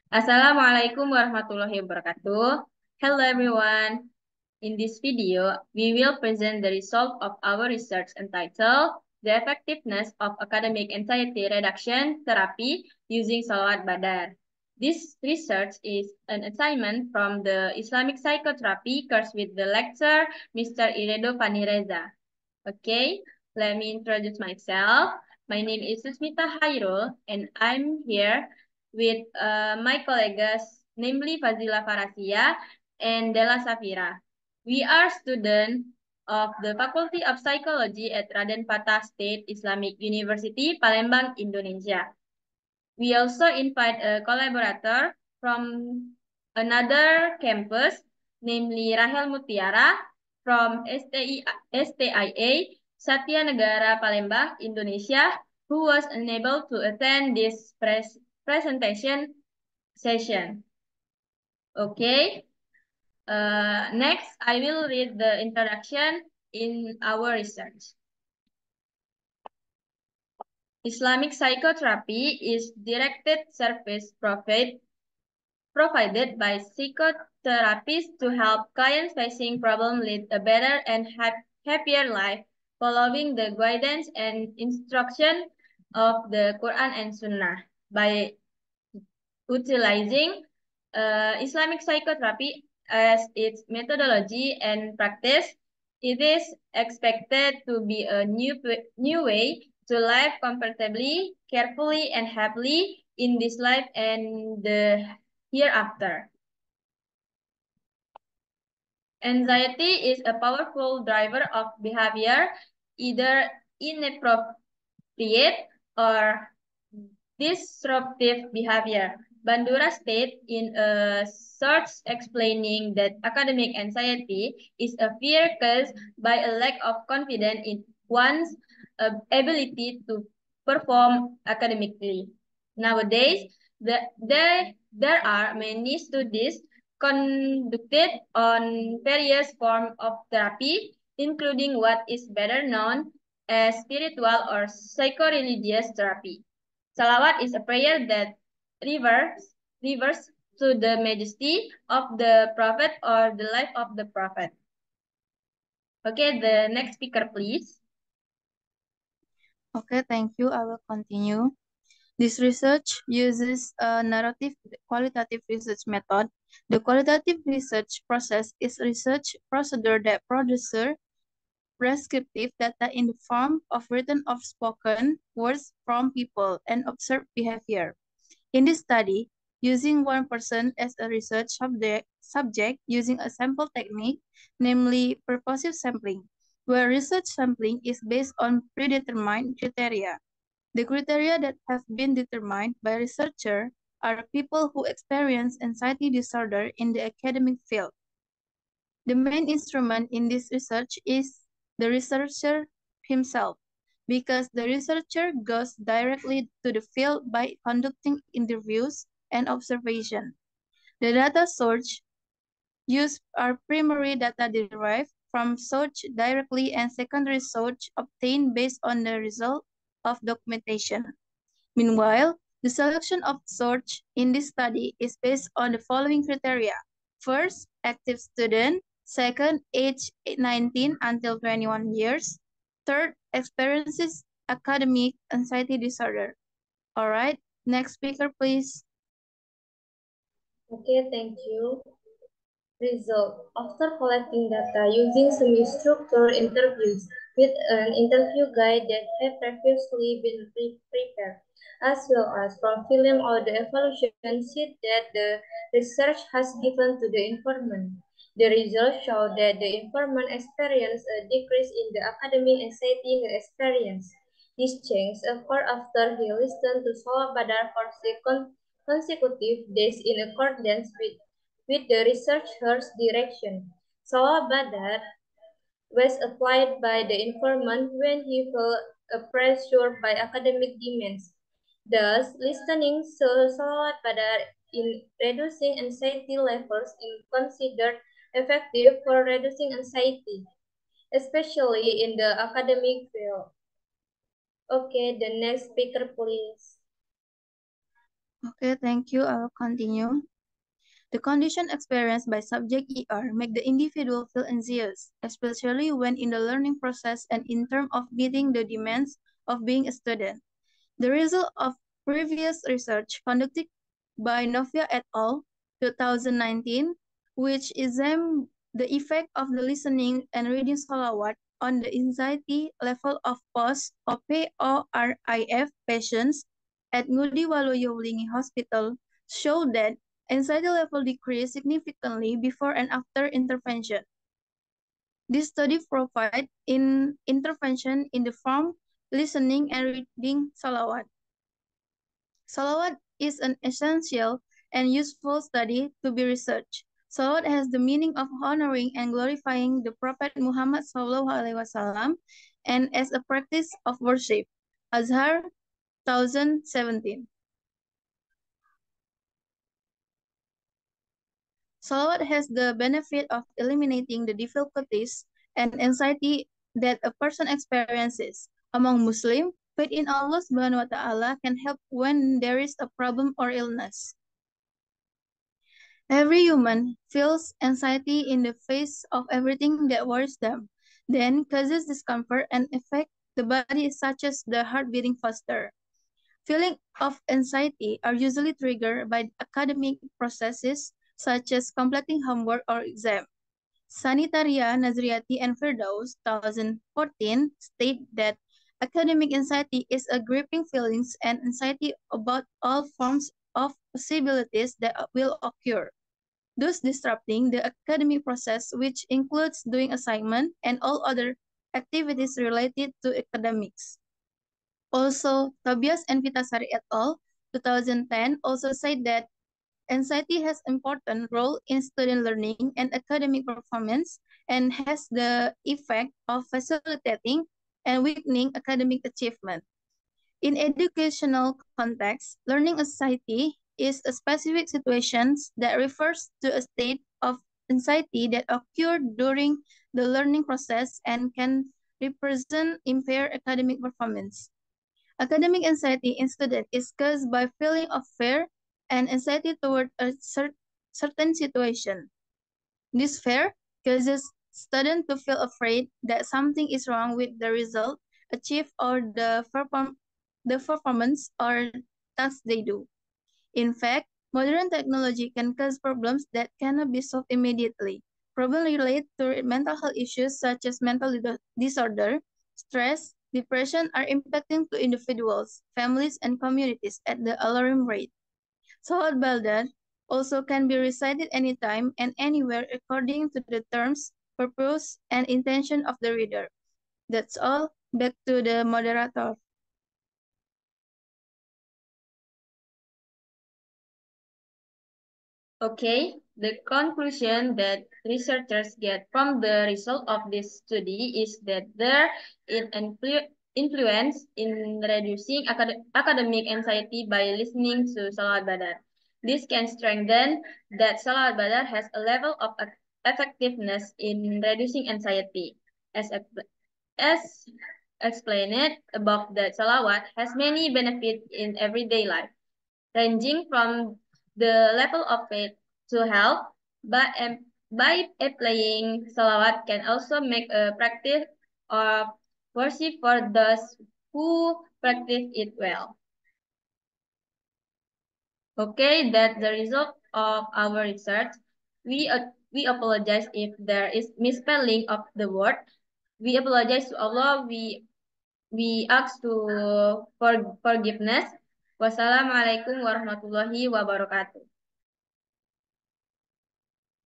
Assalamualaikum warahmatullahi wabarakatuh. Hello everyone. In this video, we will present the result of our research entitled The Effectiveness of Academic Anxiety Reduction Therapy Using Salawat Badar. This research is an assignment from the Islamic Psychotherapy course with the lecturer Mr. Iredo Panireza. Okay, let me introduce myself. My name is Susmita Hairul, and I'm here with my colleagues, namely Fazila Farasia and Della Safira. We are students of the Faculty of Psychology at Raden Patah State Islamic University, Palembang, Indonesia. We also invite a collaborator from another campus, namely Rahel Mutiara from STIA Satya Negara Palembang, Indonesia, who was unable to attend this presentation session. Okay. Next, I will read the introduction in our research. Islamic psychotherapy is directed service provided by psychotherapists to help clients facing problems lead a better and happier life, following the guidance and instruction of the Quran and Sunnah. By utilizing Islamic psychotherapy as its methodology and practice, it is expected to be a new way to live comfortably, carefully, and happily in this life and the hereafter. Anxiety is a powerful driver of behavior, either inappropriate or disruptive behavior. Bandura states in a source explaining that academic anxiety is a fear caused by a lack of confidence in one's ability to perform academically. Nowadays, there are many studies conducted on various forms of therapy, including what is better known as spiritual or psycho-religious therapy. Salawat is a prayer that refers to the majesty of the Prophet or the life of the Prophet. Okay, the next speaker, please. Okay, thank you. I will continue. This research uses a narrative qualitative research method. The qualitative research process is a research procedure that produces prescriptive data in the form of written or spoken words from people and observed behavior. In this study, using one person as a research subject using a sample technique, namely purposive sampling, where research sampling is based on predetermined criteria. The criteria that have been determined by researchers are people who experience anxiety disorder in the academic field. The main instrument in this research is the researcher himself, because the researcher goes directly to the field by conducting interviews and observation. The data source used are primary data derived from search directly and secondary search obtained based on the result of documentation. Meanwhile, the selection of search in this study is based on the following criteria. First, active student. Second, age 19 until 21 years. Third, experiences academic anxiety disorder. All right, next speaker, please. Okay, thank you. Result. After collecting data using semi-structured interviews with an interview guide that had previously been prepared, as well as from filling out the evaluation sheet that the research has given to the informant. The results show that the informant experienced a decrease in the academic anxiety he experienced. This change occurred after he listened to Salah Badar for consecutive days in accordance with the researcher's direction. Salah Badar was applied by the informant when he felt pressured by academic demands. Thus, listening to Salah Badar in reducing anxiety levels is considered effective for reducing anxiety, especially in the academic field. Okay, the next speaker, please. Okay, thank you. I will continue. The condition experienced by subject ER make the individual feel anxious, especially when in the learning process and in terms of meeting the demands of being a student. The result of previous research conducted by Novia et al. 2019, which examined the effect of the listening and reading salawat on the anxiety level of post or PORIF patients at Ngudi Waluyo Wulingi Hospital, showed that anxiety level decreased significantly before and after intervention. This study provides intervention in the form listening and reading salawat. Salawat is an essential and useful study to be researched. Salawat has the meaning of honoring and glorifying the Prophet Muhammad SAW and as a practice of worship. Azhar 2017. Salawat has the benefit of eliminating the difficulties and anxiety that a person experiences. Among Muslims, faith in Allah Subhanahu wa Ta'ala can help when there is a problem or illness. Every human feels anxiety in the face of everything that worries them, then causes discomfort and affect the body such as the heart beating faster. Feelings of anxiety are usually triggered by academic processes such as completing homework or exam. Sanitaria, Nazriati, and Firdaus 2014 state that academic anxiety is a gripping feelings and anxiety about all forms of possibilities that will occur, thus disrupting the academic process, which includes doing assignment and all other activities related to academics. Also, Tobias and Vitasari et al. 2010 also said that anxiety has an important role in student learning and academic performance and has the effect of facilitating and weakening academic achievement. In educational context, learning anxiety is a specific situation that refers to a state of anxiety that occurred during the learning process and can represent impaired academic performance. Academic anxiety in students is caused by feeling of fear and anxiety toward a certain situation. This fear causes students to feel afraid that something is wrong with the result achieved or the performance or tasks they do. In fact, modern technology can cause problems that cannot be solved immediately. Problems relate to mental health issues such as mental disorder, stress, depression are impacting to individuals, families, and communities at the alarming rate. Salat Baldan also can be recited anytime and anywhere according to the terms, purpose, and intention of the reader. That's all. Back to the moderator. Okay, the conclusion that researchers get from the result of this study is that there is an influence in reducing academic anxiety by listening to Salawat Badar. This can strengthen that Salawat Badar has a level of effectiveness in reducing anxiety. As explained above, that Salawat has many benefits in everyday life, ranging from the level of faith to health, but by applying salawat can also make a practice of worship for those who practice it well. Okay, that's the result of our research. We apologize if there is misspelling of the word. We apologize to Allah. We ask for forgiveness. Wassalamualaikum warahmatullahi wabarakatuh.